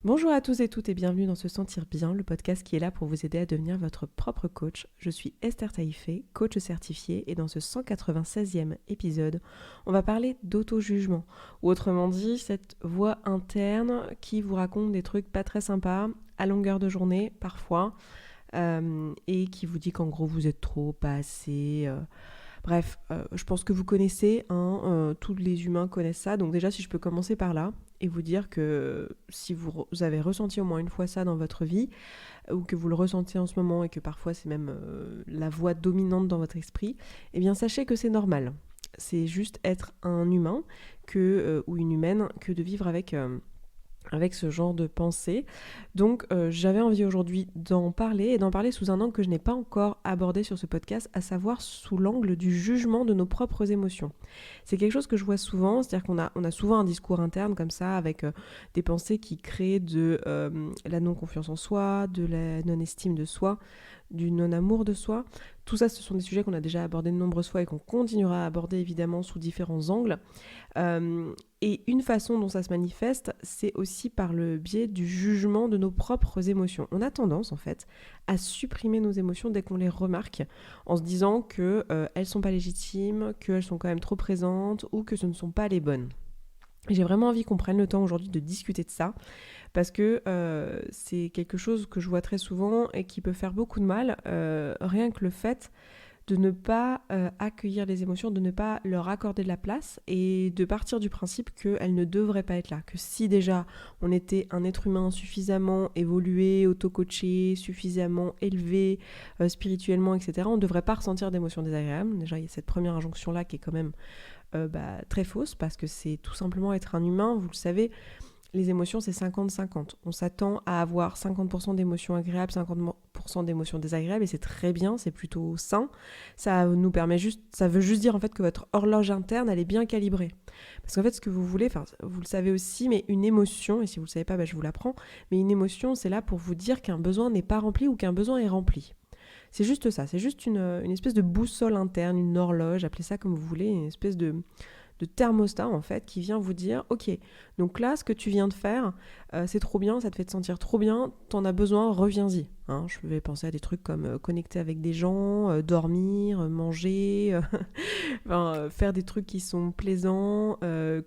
Bonjour à tous et toutes et bienvenue dans Se Sentir Bien, le podcast qui est là pour vous aider à devenir votre propre coach. Je suis Esther Taïfé, coach certifiée, et dans ce 196e épisode, on va parler d'auto-jugement, ou autrement dit, cette voix interne qui vous raconte des trucs pas très sympas, à longueur de journée parfois, et qui vous dit qu'en gros vous êtes trop, pas assez... Bref, je pense que vous connaissez, tous les humains connaissent ça. Donc déjà, si je peux commencer par là et vous dire que si vous avez ressenti au moins une fois ça dans votre vie, ou que vous le ressentez en ce moment et que parfois c'est même la voix dominante dans votre esprit, eh bien sachez que c'est normal. C'est juste être un humain ou une humaine que de vivre avec ce genre de pensée. Donc j'avais envie aujourd'hui d'en parler et d'en parler sous un angle que je n'ai pas encore abordé sur ce podcast, à savoir sous l'angle du jugement de nos propres émotions. C'est quelque chose que je vois souvent, c'est-à-dire qu'on a souvent un discours interne comme ça, avec des pensées qui créent de la non-confiance en soi, de la non-estime de soi, du non-amour de soi. Tout ça, ce sont des sujets qu'on a déjà abordés de nombreuses fois et qu'on continuera à aborder évidemment sous différents angles. Et une façon dont ça se manifeste, c'est aussi par le biais du jugement de nos propres émotions. On a tendance, en fait, à supprimer nos émotions dès qu'on les remarque, en se disant qu'elles sont pas légitimes, qu'elles sont quand même trop présentes, ou que ce ne sont pas les bonnes. Et j'ai vraiment envie qu'on prenne le temps aujourd'hui de discuter de ça, parce que c'est quelque chose que je vois très souvent et qui peut faire beaucoup de mal, rien que le fait de ne pas accueillir les émotions, de ne pas leur accorder de la place et de partir du principe qu'elles ne devraient pas être là. Que si déjà on était un être humain suffisamment évolué, auto-coaché, suffisamment élevé spirituellement, etc., on ne devrait pas ressentir d'émotions désagréables. Déjà, il y a cette première injonction-là qui est quand même très fausse, parce que c'est tout simplement être un humain, vous le savez. Les émotions, c'est 50-50. On s'attend à avoir 50% d'émotions agréables, 50% d'émotions désagréables, et c'est très bien, c'est plutôt sain. Ça veut juste dire en fait que votre horloge interne, elle est bien calibrée. Parce qu'en fait, ce que vous voulez, vous le savez aussi, mais une émotion, et si vous le savez pas, je vous l'apprends, mais une émotion, c'est là pour vous dire qu'un besoin n'est pas rempli ou qu'un besoin est rempli. C'est juste ça, c'est juste une espèce de boussole interne, une horloge, appelez ça comme vous voulez, une espèce de thermostat en fait, qui vient vous dire ok, donc là ce que tu viens de faire, c'est trop bien, ça te fait te sentir trop bien, t'en as besoin, reviens-y. Je vais penser à des trucs comme connecter avec des gens, dormir, manger, faire des trucs qui sont plaisants,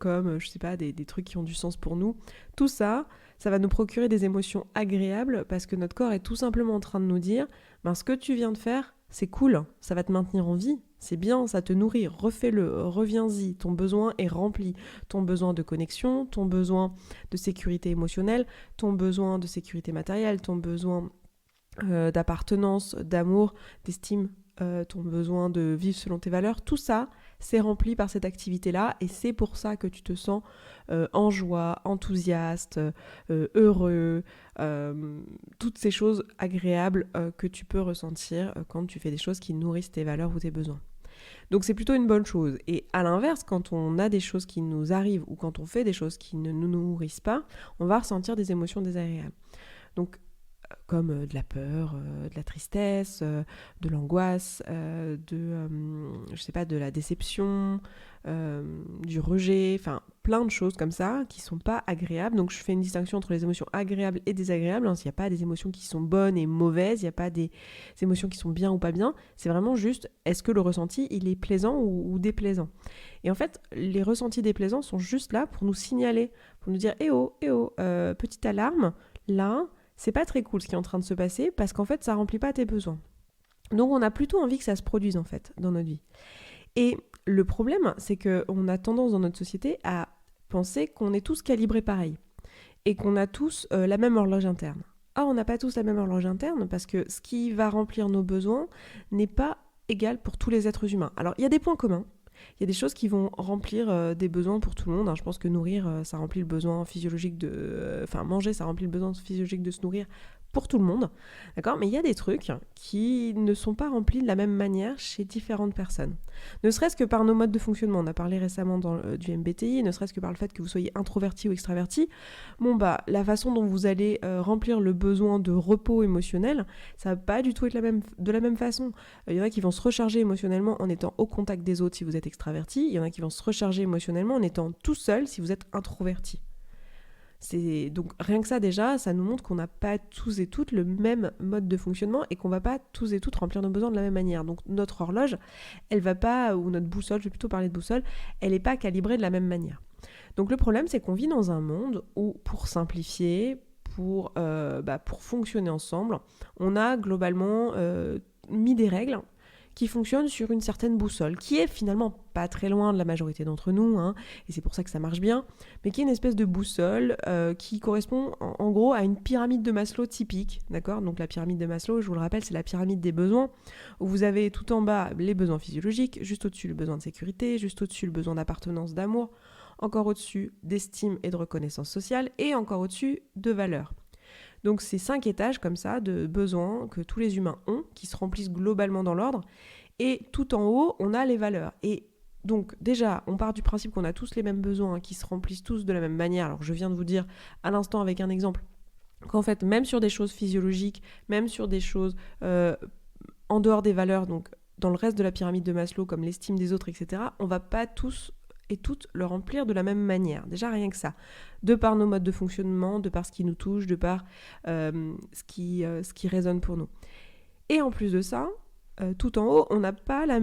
comme je sais pas, des trucs qui ont du sens pour nous. Tout ça, ça va nous procurer des émotions agréables, parce que notre corps est tout simplement en train de nous dire ce que tu viens de faire, c'est cool, ça va te maintenir en vie, c'est bien, ça te nourrit, refais-le, reviens-y, ton besoin est rempli. Ton besoin de connexion, ton besoin de sécurité émotionnelle, ton besoin de sécurité matérielle, ton besoin d'appartenance, d'amour, d'estime, ton besoin de vivre selon tes valeurs, tout ça, c'est rempli par cette activité-là, et c'est pour ça que tu te sens en joie, enthousiaste, heureux, toutes ces choses agréables que tu peux ressentir quand tu fais des choses qui nourrissent tes valeurs ou tes besoins. Donc c'est plutôt une bonne chose. Et à l'inverse, quand on a des choses qui nous arrivent ou quand on fait des choses qui ne nous nourrissent pas, on va ressentir des émotions désagréables. Donc comme de la peur, de la tristesse, de l'angoisse, de la déception, du rejet, plein de choses comme ça qui sont pas agréables. Donc je fais une distinction entre les émotions agréables et désagréables. Il n'y a pas des émotions qui sont bonnes et mauvaises, il n'y a pas des émotions qui sont bien ou pas bien. C'est vraiment juste, est-ce que le ressenti, il est plaisant ou déplaisant ? Et en fait, les ressentis déplaisants sont juste là pour nous signaler, pour nous dire, petite alarme, là, c'est pas très cool ce qui est en train de se passer, parce qu'en fait ça remplit pas tes besoins. Donc on a plutôt envie que ça se produise en fait dans notre vie. Et le problème, c'est qu'on a tendance dans notre société à penser qu'on est tous calibrés pareil et qu'on a tous la même horloge interne. Or on n'a pas tous la même horloge interne, parce que ce qui va remplir nos besoins n'est pas égal pour tous les êtres humains. Alors il y a des points communs. Il y a des choses qui vont remplir des besoins pour tout le monde. Je pense que nourrir, ça remplit le besoin physiologique manger, ça remplit le besoin physiologique de se nourrir pour tout le monde. D'accord ? Mais il y a des trucs qui ne sont pas remplis de la même manière chez différentes personnes. Ne serait-ce que par nos modes de fonctionnement. On a parlé récemment du MBTI, ne serait-ce que par le fait que vous soyez introverti ou extraverti. La façon dont vous allez remplir le besoin de repos émotionnel, ça va pas du tout être de la même façon. Il y en a qui vont se recharger émotionnellement en étant au contact des autres si vous êtes extraverti. Il y en a qui vont se recharger émotionnellement en étant tout seul si vous êtes introverti. Donc rien que ça déjà, ça nous montre qu'on n'a pas tous et toutes le même mode de fonctionnement et qu'on va pas tous et toutes remplir nos besoins de la même manière. Donc notre horloge, elle va pas, ou notre boussole, je vais plutôt parler de boussole, elle n'est pas calibrée de la même manière. Donc le problème, c'est qu'on vit dans un monde où, pour simplifier, pour fonctionner ensemble, on a globalement mis des règles qui fonctionne sur une certaine boussole, qui est finalement pas très loin de la majorité d'entre nous, et c'est pour ça que ça marche bien, mais qui est une espèce de boussole qui correspond en gros à une pyramide de Maslow typique, d'accord ? Donc la pyramide de Maslow, je vous le rappelle, c'est la pyramide des besoins, où vous avez tout en bas les besoins physiologiques, juste au-dessus le besoin de sécurité, juste au-dessus le besoin d'appartenance, d'amour, encore au-dessus d'estime et de reconnaissance sociale, et encore au-dessus de valeurs. Donc c'est 5 étages comme ça de besoins que tous les humains ont, qui se remplissent globalement dans l'ordre. Et tout en haut, on a les valeurs. Et donc déjà, on part du principe qu'on a tous les mêmes besoins, qui se remplissent tous de la même manière. Alors je viens de vous dire à l'instant avec un exemple qu'en fait, même sur des choses physiologiques, même sur des choses en dehors des valeurs, donc dans le reste de la pyramide de Maslow, comme l'estime des autres, etc., on va pas tous et toutes le remplir de la même manière. Déjà, rien que ça. De par nos modes de fonctionnement, de par ce qui nous touche, de par ce qui résonne pour nous. Et en plus de ça, tout en haut, on n'a pas le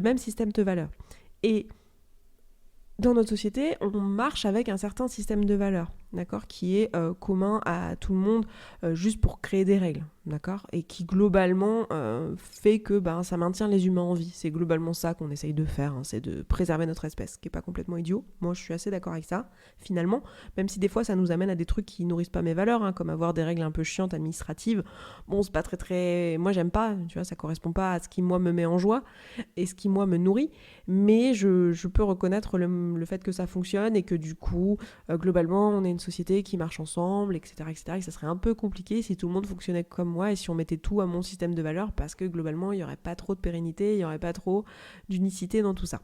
même système de valeurs. Et dans notre société, on marche avec un certain système de valeurs, d'accord, qui est commun à tout le monde, juste pour créer des règles, d'accord, et qui globalement fait que ça maintient les humains en vie. C'est globalement ça qu'on essaye de faire, c'est de préserver notre espèce, ce qui n'est pas complètement idiot. Moi, je suis assez d'accord avec ça, finalement, même si des fois, ça nous amène à des trucs qui nourrissent pas mes valeurs, comme avoir des règles un peu chiantes, administratives. Bon, c'est pas très... Moi, j'aime pas, tu vois, ça correspond pas à ce qui, moi, me met en joie et ce qui, moi, me nourrit, mais je peux reconnaître le fait que ça fonctionne et que du coup, globalement, on est une société qui marche ensemble, etc., etc., et que ça serait un peu compliqué si tout le monde fonctionnait comme moi et si on mettait tout à mon système de valeurs, parce que globalement, il n'y aurait pas trop de pérennité, il n'y aurait pas trop d'unicité dans tout ça.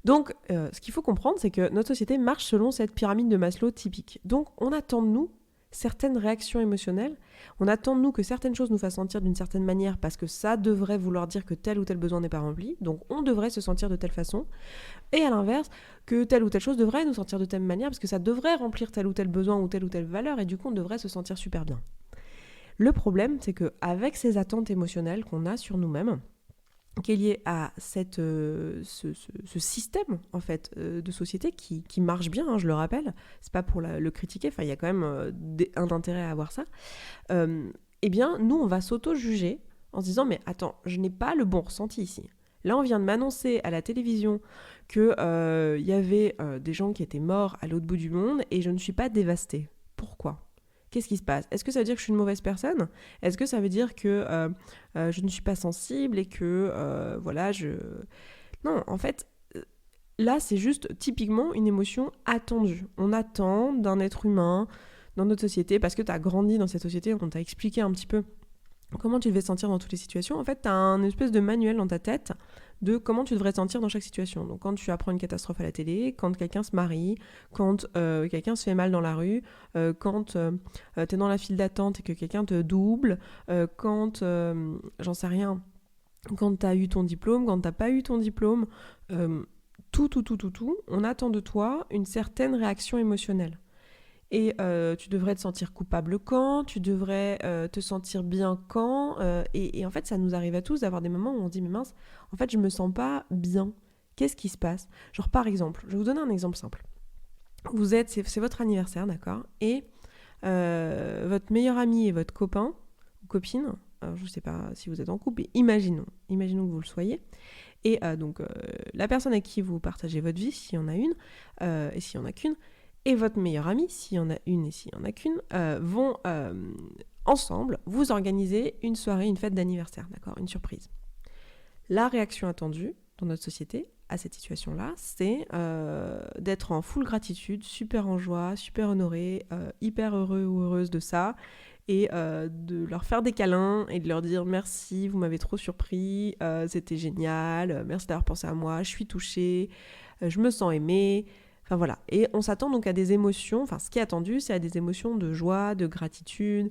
Donc, ce qu'il faut comprendre, c'est que notre société marche selon cette pyramide de Maslow typique. Donc, on attend de nous certaines réactions émotionnelles, on attend de nous que certaines choses nous fassent sentir d'une certaine manière parce que ça devrait vouloir dire que tel ou tel besoin n'est pas rempli, donc on devrait se sentir de telle façon, et à l'inverse, que telle ou telle chose devrait nous sentir de telle manière parce que ça devrait remplir tel ou tel besoin ou telle valeur, et du coup on devrait se sentir super bien. Le problème, c'est qu'avec ces attentes émotionnelles qu'on a sur nous-mêmes, qui est lié à ce système en fait de société qui marche bien, je le rappelle, c'est pas pour le critiquer, il y a quand même un intérêt à avoir ça, eh bien nous on va s'auto-juger en se disant mais attends, je n'ai pas le bon ressenti ici. Là on vient de m'annoncer à la télévision qu'il y avait des gens qui étaient morts à l'autre bout du monde et je ne suis pas dévastée. Pourquoi ? Qu'est-ce qui se passe ? Est-ce que ça veut dire que je suis une mauvaise personne ? Est-ce que ça veut dire que je ne suis pas sensible et que Non, en fait, là, c'est juste typiquement une émotion attendue. On attend d'un être humain dans notre société, parce que tu as grandi dans cette société, on t'a expliqué un petit peu comment tu devais te sentir dans toutes les situations. En fait, tu as un espèce de manuel dans ta tête de comment tu devrais te sentir dans chaque situation. Donc quand tu apprends une catastrophe à la télé, quand quelqu'un se marie, quand quelqu'un se fait mal dans la rue, quand tu es dans la file d'attente et que quelqu'un te double, quand, j'en sais rien, quand tu as eu ton diplôme, quand tu n'as pas eu ton diplôme, tout, on attend de toi une certaine réaction émotionnelle. Et tu devrais te sentir coupable quand, tu devrais te sentir bien quand, et en fait ça nous arrive à tous d'avoir des moments où on se dit mais mince, en fait je me sens pas bien, qu'est-ce qui se passe ? Genre par exemple, je vais vous donner un exemple simple. C'est votre anniversaire, d'accord ? Et votre meilleur ami et votre copain ou copine, alors je sais pas si vous êtes en couple, mais imaginons que vous le soyez, et donc la personne avec qui vous partagez votre vie, s'il y en a une, et s'il y en a qu'une, et votre meilleure amie, s'il y en a une et s'il y en a qu'une, vont ensemble vous organiser une soirée, une fête d'anniversaire, d'accord, une surprise. La réaction attendue dans notre société à cette situation-là, c'est d'être en full gratitude, super en joie, super honoré, hyper heureux ou heureuse de ça, et de leur faire des câlins et de leur dire merci, vous m'avez trop surpris, c'était génial, merci d'avoir pensé à moi, je suis touchée, je me sens aimée. Enfin voilà, et on s'attend donc à des émotions, enfin ce qui est attendu, c'est à des émotions de joie, de gratitude,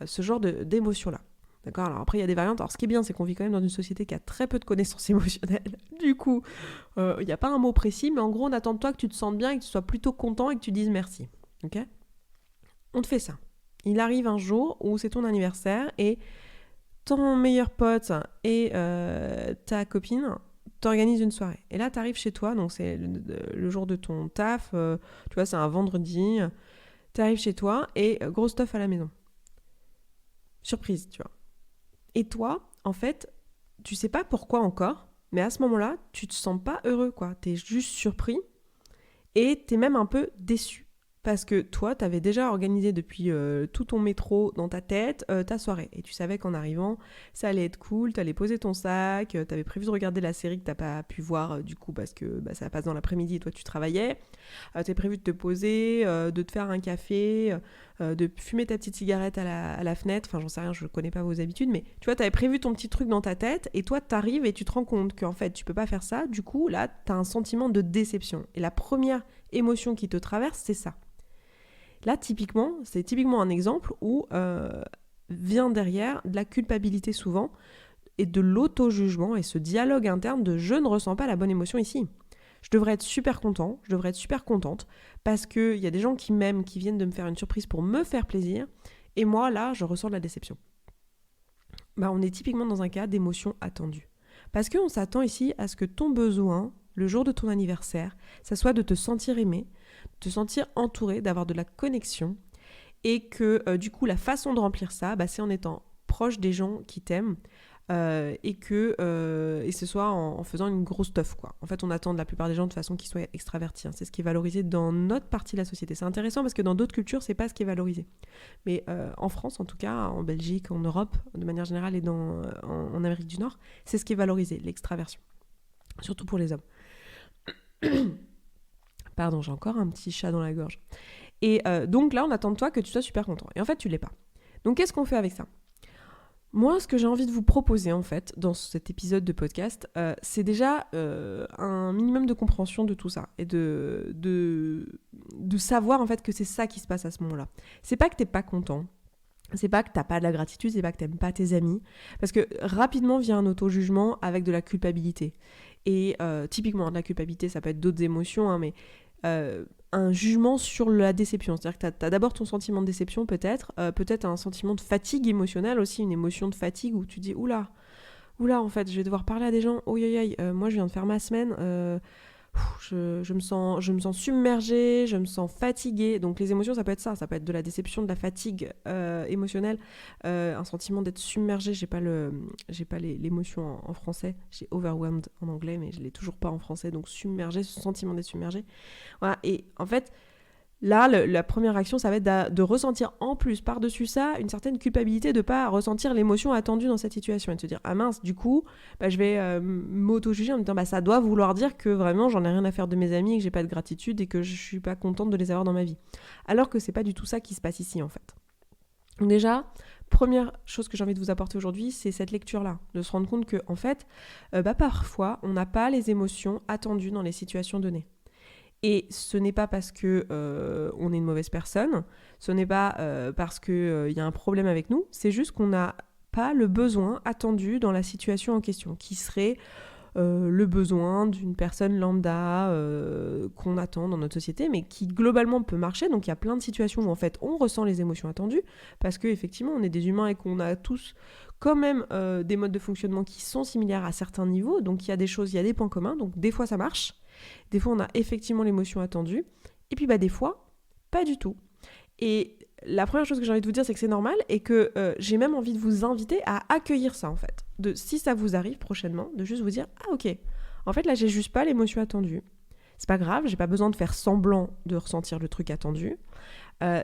ce genre d'émotions-là. D'accord ? Alors après, il y a des variantes. Alors ce qui est bien, c'est qu'on vit quand même dans une société qui a très peu de connaissances émotionnelles. Du coup, il n'y a pas un mot précis, mais en gros, on attend de toi que tu te sentes bien et que tu sois plutôt content et que tu dises merci. Ok ? On te fait ça. Il arrive un jour où c'est ton anniversaire et ton meilleur pote et ta copine t'organisent une soirée. Et là, t'arrives chez toi, donc c'est le jour de ton taf, tu vois, c'est un vendredi. T'arrives chez toi et gros stuff à la maison. Surprise, tu vois. Et toi, en fait, tu sais pas pourquoi encore, mais à ce moment-là, tu te sens pas heureux, quoi. T'es juste surpris et t'es même un peu déçu. Parce que toi, t'avais déjà organisé depuis tout ton métro dans ta tête ta soirée. Et tu savais qu'en arrivant, ça allait être cool, t'allais poser ton sac, t'avais prévu de regarder la série que t'as pas pu voir du coup parce que ça passe dans l'après-midi et toi tu travaillais. T'as prévu de te poser, de te faire un café, de fumer ta petite cigarette à la fenêtre. Enfin, j'en sais rien, je connais pas vos habitudes, mais tu vois, t'avais prévu ton petit truc dans ta tête et toi, t'arrives et tu te rends compte qu'en fait, tu peux pas faire ça. Du coup, là, t'as un sentiment de déception. Et la première émotion qui te traverse, c'est ça. Là, typiquement, c'est typiquement un exemple où vient derrière de la culpabilité souvent et de l'auto-jugement et ce dialogue interne de « je ne ressens pas la bonne émotion ici ». Je devrais être super content, je devrais être super contente parce qu'il y a des gens qui m'aiment, qui viennent de me faire une surprise pour me faire plaisir et moi, là, je ressens de la déception. On est typiquement dans un cas d'émotion attendue. Parce qu'on s'attend ici à ce que ton besoin, le jour de ton anniversaire, ça soit de te sentir aimé, de te sentir entouré, d'avoir de la connexion et que du coup la façon de remplir ça, c'est en étant proche des gens qui t'aiment et ce soit en faisant une grosse teuf, quoi. En fait, on attend de la plupart des gens de façon qu'ils soient extravertis. C'est ce qui est valorisé dans notre partie de la société. C'est intéressant parce que dans d'autres cultures, c'est pas ce qui est valorisé. Mais en France, en tout cas, en Belgique, en Europe, de manière générale et en Amérique du Nord, c'est ce qui est valorisé, l'extraversion. Surtout pour les hommes. Pardon, j'ai encore un petit chat dans la gorge. Et donc là, on attend de toi que tu sois super content. Et en fait, tu l'es pas. Donc, qu'est-ce qu'on fait avec ça ? Moi, ce que j'ai envie de vous proposer, en fait, dans cet épisode de podcast, c'est déjà un minimum de compréhension de tout ça et de savoir, en fait, que c'est ça qui se passe à ce moment-là. C'est pas que t'es pas content, c'est pas que t'as pas de la gratitude, c'est pas que t'aimes pas tes amis, parce que rapidement vient un auto-jugement avec de la culpabilité. Et typiquement, de la culpabilité, ça peut être d'autres émotions, hein, mais un jugement sur la déception. C'est-à-dire que t'as d'abord ton sentiment de déception peut-être un sentiment de fatigue émotionnelle aussi, une émotion de fatigue où tu dis oula, en fait, je vais devoir parler à des gens, moi je viens de faire ma semaine, je me sens submergée, je me sens fatiguée. Donc les émotions, ça peut être ça, ça peut être de la déception, de la fatigue émotionnelle, un sentiment d'être submergée. J'ai pas l'émotion en français, j'ai overwhelmed en anglais, mais je l'ai toujours pas en français. Donc submergée, ce sentiment d'être submergée. Voilà. Et en fait, là, la première action, ça va être de ressentir en plus, par-dessus ça, une certaine culpabilité de ne pas ressentir l'émotion attendue dans cette situation et de se dire « Ah mince, du coup, je vais m'auto-juger en me disant ça doit vouloir dire que vraiment, j'en ai rien à faire de mes amis, et que j'ai pas de gratitude et que je suis pas contente de les avoir dans ma vie. » Alors que c'est pas du tout ça qui se passe ici, en fait. Donc déjà, première chose que j'ai envie de vous apporter aujourd'hui, c'est cette lecture-là, de se rendre compte que, en fait, parfois, on n'a pas les émotions attendues dans les situations données. Et ce n'est pas parce que on est une mauvaise personne, ce n'est pas parce qu'il y a un problème avec nous, c'est juste qu'on n'a pas le besoin attendu dans la situation en question, qui serait le besoin d'une personne lambda qu'on attend dans notre société, mais qui globalement peut marcher. Donc il y a plein de situations où en fait on ressent les émotions attendues, parce qu'effectivement on est des humains et qu'on a tous quand même des modes de fonctionnement qui sont similaires à certains niveaux, donc il y a des choses, il y a des points communs, donc des fois ça marche. Des fois, on a effectivement l'émotion attendue. Et puis, des fois, pas du tout. Et la première chose que j'ai envie de vous dire, c'est que c'est normal et que j'ai même envie de vous inviter à accueillir ça, en fait. Si ça vous arrive prochainement, de juste vous dire « Ah, ok, en fait, là, j'ai juste pas l'émotion attendue. C'est pas grave, j'ai pas besoin de faire semblant de ressentir le truc attendu.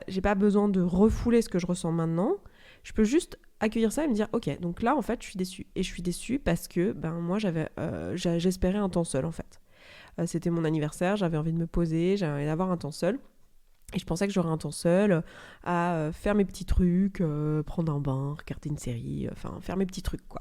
J'ai pas besoin de refouler ce que je ressens maintenant. Je peux juste accueillir ça et me dire « Ok, donc là, en fait, je suis déçue. Et je suis déçue parce que, moi, j'espérais un temps seul, en fait. C'était mon anniversaire, j'avais envie de me poser, j'avais envie d'avoir un temps seul. Et je pensais que j'aurais un temps seul à faire mes petits trucs, prendre un bain, regarder une série, faire mes petits trucs, quoi.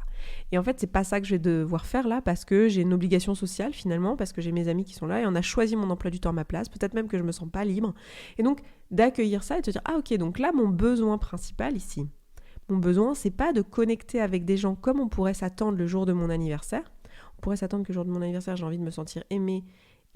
Et en fait, c'est pas ça que je vais devoir faire là, parce que j'ai une obligation sociale finalement, parce que j'ai mes amis qui sont là et on a choisi mon emploi du temps à ma place, peut-être même que je me sens pas libre. Et donc, d'accueillir ça et de se dire « Ah ok, donc là, mon besoin principal ici, Mon besoin, c'est pas de connecter avec des gens comme on pourrait s'attendre le jour de mon anniversaire. On pourrait s'attendre que le jour de mon anniversaire, j'ai envie de me sentir aimée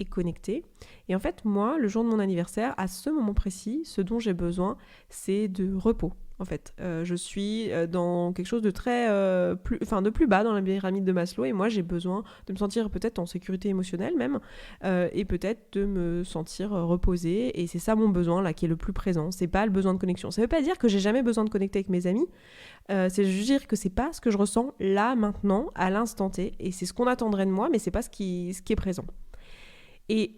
et connectée. Et en fait, moi, le jour de mon anniversaire, à ce moment précis, ce dont j'ai besoin, c'est de repos. En fait, je suis dans quelque chose de de plus bas dans la pyramide de Maslow, et moi j'ai besoin de me sentir peut-être en sécurité émotionnelle même, et peut-être de me sentir reposée, et c'est ça mon besoin là qui est le plus présent. C'est pas le besoin de connexion. Ça veut pas dire que j'ai jamais besoin de connecter avec mes amis. C'est juste dire que c'est pas ce que je ressens là maintenant à l'instant T, et c'est ce qu'on attendrait de moi, mais c'est pas ce qui est présent. Et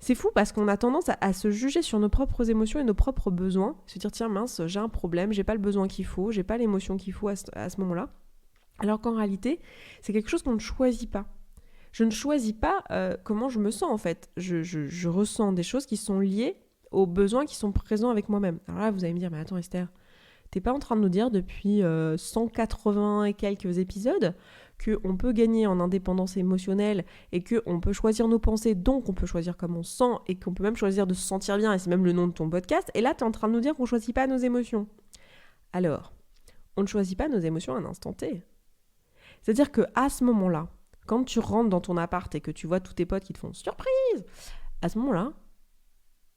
c'est fou parce qu'on a tendance à se juger sur nos propres émotions et nos propres besoins, se dire tiens mince, j'ai un problème, j'ai pas le besoin qu'il faut, j'ai pas l'émotion qu'il faut à ce moment-là. Alors qu'en réalité, c'est quelque chose qu'on ne choisit pas. Je ne choisis pas comment je me sens en fait. Je ressens des choses qui sont liées aux besoins qui sont présents avec moi-même. Alors là, vous allez me dire, mais attends Esther, t'es pas en train de nous dire depuis 180 et quelques épisodes qu'on peut gagner en indépendance émotionnelle et qu'on peut choisir nos pensées, donc on peut choisir comme on se sent et qu'on peut même choisir de se sentir bien, et c'est même le nom de ton podcast, et là tu es en train de nous dire qu'on ne choisit pas nos émotions. Alors, on ne choisit pas nos émotions à un instant T. C'est-à-dire qu'à ce moment-là, quand tu rentres dans ton appart et que tu vois tous tes potes qui te font « surprise !» à ce moment-là,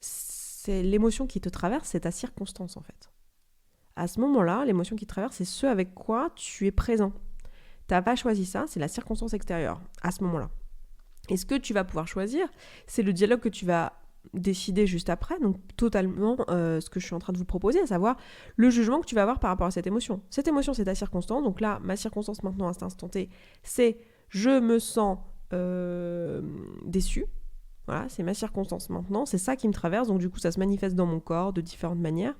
c'est l'émotion qui te traverse, c'est ta circonstance en fait. À ce moment-là, l'émotion qui te traverse, c'est ce avec quoi tu es présent. Tu n'as pas choisi ça, c'est la circonstance extérieure, à ce moment-là. Et ce que tu vas pouvoir choisir, c'est le dialogue que tu vas décider juste après, donc totalement ce que je suis en train de vous proposer, à savoir le jugement que tu vas avoir par rapport à cette émotion. Cette émotion, c'est ta circonstance, donc là, ma circonstance maintenant, à cet instant T, c'est je me sens déçue. Voilà, c'est ma circonstance maintenant, c'est ça qui me traverse, donc du coup ça se manifeste dans mon corps de différentes manières.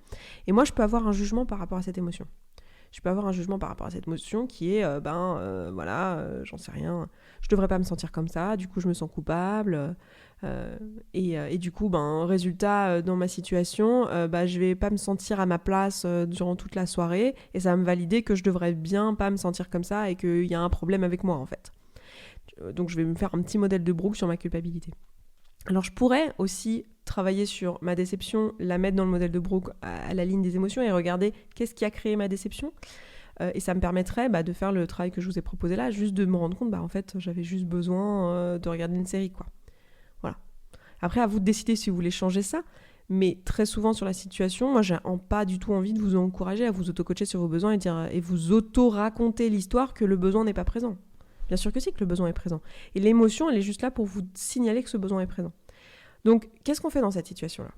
Et moi je peux avoir un jugement par rapport à cette émotion. Je peux avoir un jugement par rapport à cette émotion qui est, j'en sais rien, je devrais pas me sentir comme ça, du coup je me sens coupable, et du coup, résultat, dans ma situation, je vais pas me sentir à ma place durant toute la soirée, et ça va me valider que je devrais bien pas me sentir comme ça et qu'il y a un problème avec moi en fait. Donc je vais me faire un petit modèle de Brooke sur ma culpabilité. Alors je pourrais aussi travailler sur ma déception, la mettre dans le modèle de Brooke à la ligne des émotions et regarder qu'est-ce qui a créé ma déception. Et ça me permettrait de faire le travail que je vous ai proposé là, juste de me rendre compte, en fait, j'avais juste besoin de regarder une série, quoi. Voilà. Après, à vous de décider si vous voulez changer ça, mais très souvent sur la situation, moi, j'ai pas du tout envie de vous encourager à vous auto-coacher sur vos besoins et vous auto-raconter l'histoire que le besoin n'est pas présent. Bien sûr que si, que le besoin est présent. Et l'émotion, elle est juste là pour vous signaler que ce besoin est présent. Donc, qu'est-ce qu'on fait dans cette situation-là ?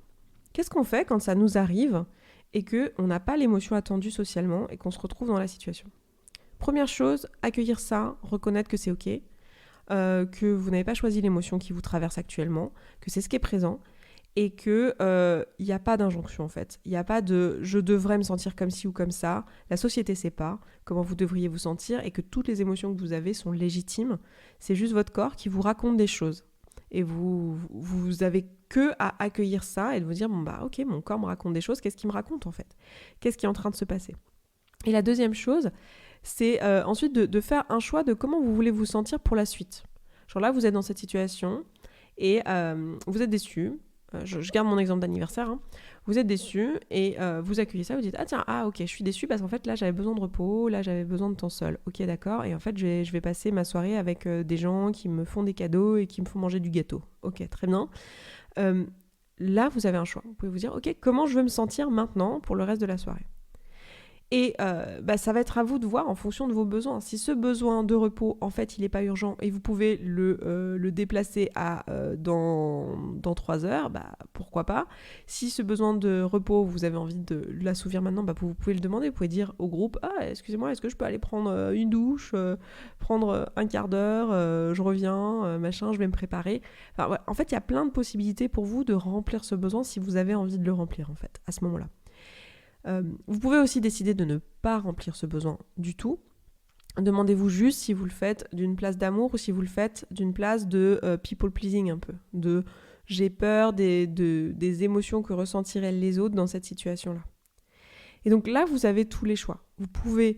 Qu'est-ce qu'on fait quand ça nous arrive et qu'on n'a pas l'émotion attendue socialement et qu'on se retrouve dans la situation ? Première chose, accueillir ça, reconnaître que c'est OK, que vous n'avez pas choisi l'émotion qui vous traverse actuellement, que c'est ce qui est présent et qu'il n'y a pas d'injonction en fait. Il n'y a pas de « je devrais me sentir comme ci ou comme ça ». La société ne sait pas comment vous devriez vous sentir et que toutes les émotions que vous avez sont légitimes. C'est juste votre corps qui vous raconte des choses. Et vous avez que à accueillir ça et de vous dire ok, mon corps me raconte des choses, qu'est-ce qu'il me raconte en fait ? Qu'est-ce qui est en train de se passer ? Et la deuxième chose, c'est ensuite de faire un choix de comment vous voulez vous sentir pour la suite. Genre là, vous êtes dans cette situation et vous êtes déçu. Je garde mon exemple d'anniversaire. Vous êtes déçu et vous accueillez ça, vous dites ok, je suis déçu parce qu'en fait là j'avais besoin de repos, là j'avais besoin de temps seul. Ok, d'accord. Et en fait je vais passer ma soirée avec des gens qui me font des cadeaux et qui me font manger du gâteau. Ok, très bien. Là vous avez un choix. Vous pouvez vous dire ok, comment je veux me sentir maintenant pour le reste de la soirée ? Et ça va être à vous de voir en fonction de vos besoins. Si ce besoin de repos, en fait, il n'est pas urgent et vous pouvez le déplacer dans 3 heures, pourquoi pas. Si ce besoin de repos, vous avez envie de l'assouvir maintenant, vous pouvez le demander. Vous pouvez dire au groupe « excusez-moi, est-ce que je peux aller prendre une douche, prendre un quart d'heure, je reviens, je vais me préparer. » En fait, il y a plein de possibilités pour vous de remplir ce besoin si vous avez envie de le remplir, en fait, à ce moment-là. Vous pouvez aussi décider de ne pas remplir ce besoin du tout. Demandez-vous juste si vous le faites d'une place d'amour ou si vous le faites d'une place de people pleasing un peu, de j'ai peur des émotions que ressentiraient les autres dans cette situation-là. Et donc là, vous avez tous les choix. Vous pouvez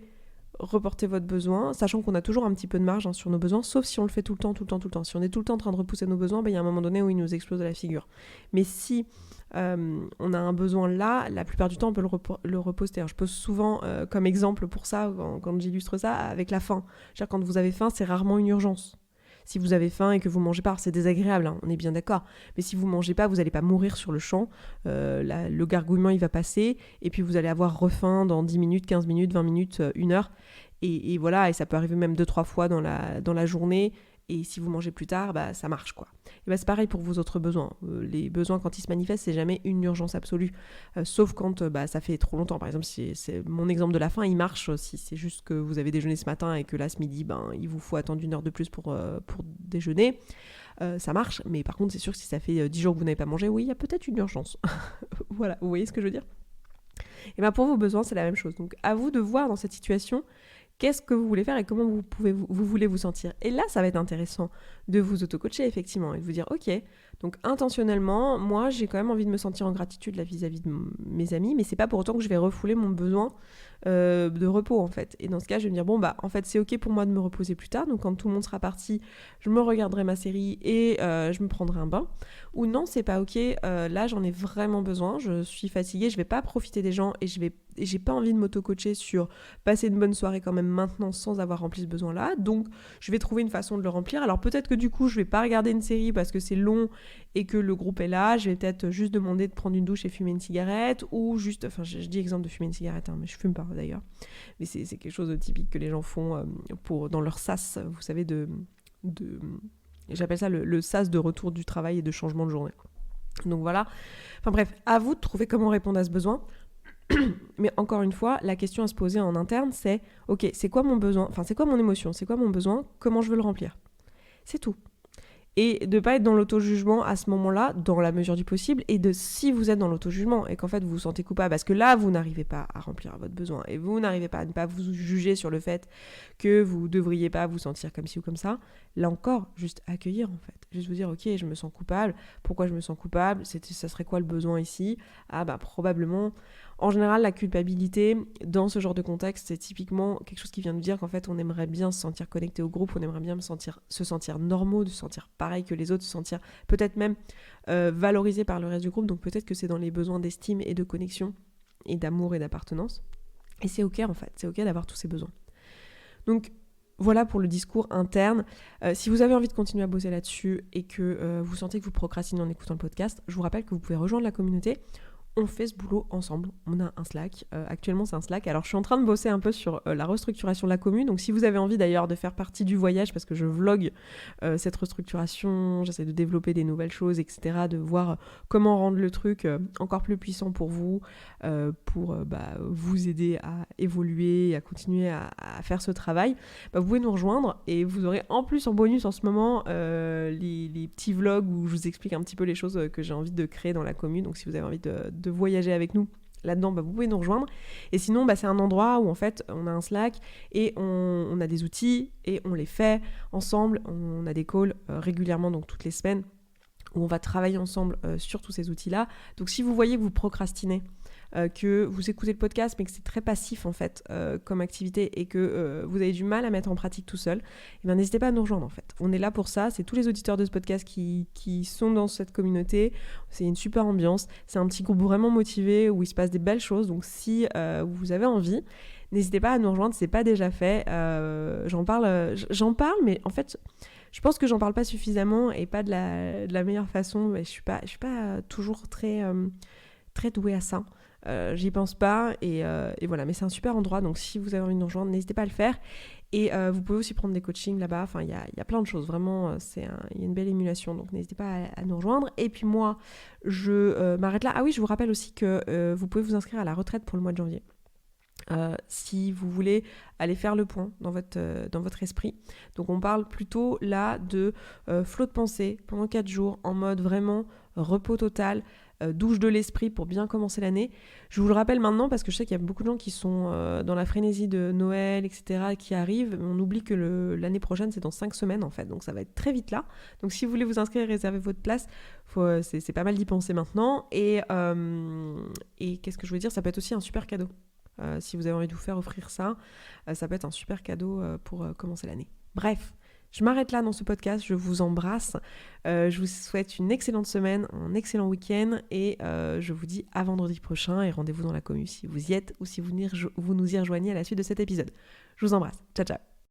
reporter votre besoin, sachant qu'on a toujours un petit peu de marge sur nos besoins, sauf si on le fait tout le temps. Si on est tout le temps en train de repousser nos besoins, il y a un moment donné où ils nous explosent à la figure. Mais si on a un besoin là, la plupart du temps, on peut le reposter. Alors, je pose souvent comme exemple pour ça, quand j'illustre ça, avec la faim. C'est-à-dire, quand vous avez faim, c'est rarement une urgence. Si vous avez faim et que vous mangez pas, c'est désagréable, on est bien d'accord. Mais si vous mangez pas, vous n'allez pas mourir sur le champ. Le gargouillement, il va passer. Et puis, vous allez avoir refaim dans 10 minutes, 15 minutes, 20 minutes, 1 heure. Et voilà, et ça peut arriver même 2-3 fois dans la journée. Et si vous mangez plus tard, ça marche, quoi. Et c'est pareil pour vos autres besoins. Les besoins, quand ils se manifestent, c'est jamais une urgence absolue. Sauf quand ça fait trop longtemps. Par exemple, c'est mon exemple de la faim, il marche si c'est juste que vous avez déjeuné ce matin et que là, ce midi, il vous faut attendre 1 heure de plus pour déjeuner. Ça marche. Mais par contre, c'est sûr que si ça fait 10 jours que vous n'avez pas mangé, oui, il y a peut-être une urgence. Voilà, vous voyez ce que je veux dire ? Et pour vos besoins, c'est la même chose. Donc, à vous de voir dans cette situation qu'est-ce que vous voulez faire et comment vous voulez vous sentir. Et là, ça va être intéressant de vous auto-coacher, effectivement, et de vous dire, ok, donc intentionnellement, moi, j'ai quand même envie de me sentir en gratitude là, vis-à-vis de mes amis, mais c'est pas pour autant que je vais refouler mon besoin de repos, en fait. Et dans ce cas, je vais me dire, en fait, c'est ok pour moi de me reposer plus tard, donc quand tout le monde sera parti, je me regarderai ma série et je me prendrai un bain. Ou non, c'est pas ok, là, j'en ai vraiment besoin, je suis fatiguée, je vais pas profiter des gens et j'ai pas envie de m'auto-coacher sur passer une bonne soirée quand même maintenant sans avoir rempli ce besoin-là, donc je vais trouver une façon de le remplir. Alors peut-être que du coup, je vais pas regarder une série parce que c'est long et que le groupe est là, je vais peut-être juste demander de prendre une douche et fumer une cigarette, ou juste, enfin je dis exemple de fumer une cigarette, mais je fume pas d'ailleurs, mais c'est quelque chose de typique que les gens font dans leur sas, vous savez, j'appelle ça le sas de retour du travail et de changement de journée. Donc voilà, enfin bref, à vous de trouver comment répondre à ce besoin. Mais encore une fois, la question à se poser en interne, c'est ok, c'est quoi mon besoin, enfin c'est quoi mon émotion, c'est quoi mon besoin, comment je veux le remplir. C'est tout. Et de ne pas être dans l'auto-jugement à ce moment-là, dans la mesure du possible, et si vous êtes dans l'auto-jugement et qu'en fait vous vous sentez coupable, parce que là vous n'arrivez pas à remplir votre besoin, et vous n'arrivez pas à ne pas vous juger sur le fait que vous ne devriez pas vous sentir comme ci ou comme ça, là encore, juste accueillir en fait. Juste vous dire, ok, je me sens coupable, pourquoi je me sens coupable, ça serait quoi le besoin ici ? Probablement... En général, la culpabilité, dans ce genre de contexte, c'est typiquement quelque chose qui vient nous dire qu'en fait, on aimerait bien se sentir connecté au groupe, on aimerait bien se sentir normaux, de se sentir pareil que les autres, se sentir peut-être même valorisé par le reste du groupe. Donc peut-être que c'est dans les besoins d'estime et de connexion et d'amour et d'appartenance. Et c'est ok en fait, c'est ok d'avoir tous ces besoins. Donc voilà pour le discours interne. Si vous avez envie de continuer à bosser là-dessus et que vous sentez que vous procrastinez en écoutant le podcast, je vous rappelle que vous pouvez rejoindre la communauté. On fait ce boulot ensemble, on a un Slack, actuellement c'est un Slack, alors je suis en train de bosser un peu sur la restructuration de la commune, donc si vous avez envie d'ailleurs de faire partie du voyage, parce que je vlog cette restructuration, j'essaie de développer des nouvelles choses, etc., de voir comment rendre le truc encore plus puissant pour vous, pour vous aider à évoluer, à continuer à faire ce travail, vous pouvez nous rejoindre, et vous aurez en plus en bonus en ce moment les petits vlogs où je vous explique un petit peu les choses que j'ai envie de créer dans la commune, donc si vous avez envie de voyager avec nous là-dedans, vous pouvez nous rejoindre. Et sinon, c'est un endroit où en fait on a un Slack et on a des outils et on les fait ensemble. On a des calls régulièrement, donc toutes les semaines, où on va travailler ensemble sur tous ces outils-là. Donc si vous voyez que vous procrastinez, que vous écoutez le podcast mais que c'est très passif en fait comme activité et que vous avez du mal à mettre en pratique tout seul, n'hésitez pas à nous rejoindre en fait. On est là pour ça, c'est tous les auditeurs de ce podcast qui sont dans cette communauté, c'est une super ambiance, c'est un petit groupe vraiment motivé où il se passe des belles choses, donc si vous avez envie, n'hésitez pas à nous rejoindre, c'est pas déjà fait, j'en parle mais en fait je pense que j'en parle pas suffisamment et pas de la meilleure façon, je suis pas toujours très douée à ça. J'y pense pas et voilà, mais c'est un super endroit, donc si vous avez envie de nous rejoindre, n'hésitez pas à le faire. Et vous pouvez aussi prendre des coachings là-bas, enfin il y a plein de choses, vraiment il y a une belle émulation, donc n'hésitez pas à nous rejoindre. Et puis moi je m'arrête là. Ah oui, je vous rappelle aussi que vous pouvez vous inscrire à la retraite pour le mois de janvier. Si vous voulez aller faire le point dans votre esprit. Donc on parle plutôt là de flot de pensée pendant 4 jours en mode vraiment repos total, douche de l'esprit pour bien commencer l'année. Je vous le rappelle maintenant parce que je sais qu'il y a beaucoup de gens qui sont dans la frénésie de Noël, etc., qui arrivent. On oublie que l'année prochaine, c'est dans 5 semaines en fait, donc ça va être très vite là. Donc si vous voulez vous inscrire et réserver votre place, c'est pas mal d'y penser maintenant. Et qu'est-ce que je veux dire, ça peut être aussi un super cadeau. Si vous avez envie de vous faire offrir ça, ça peut être un super cadeau pour commencer l'année. Bref, je m'arrête là dans ce podcast, je vous embrasse, je vous souhaite une excellente semaine, un excellent week-end et je vous dis à vendredi prochain et rendez-vous dans la commu si vous y êtes ou si vous nous y rejoignez à la suite de cet épisode. Je vous embrasse, ciao ciao.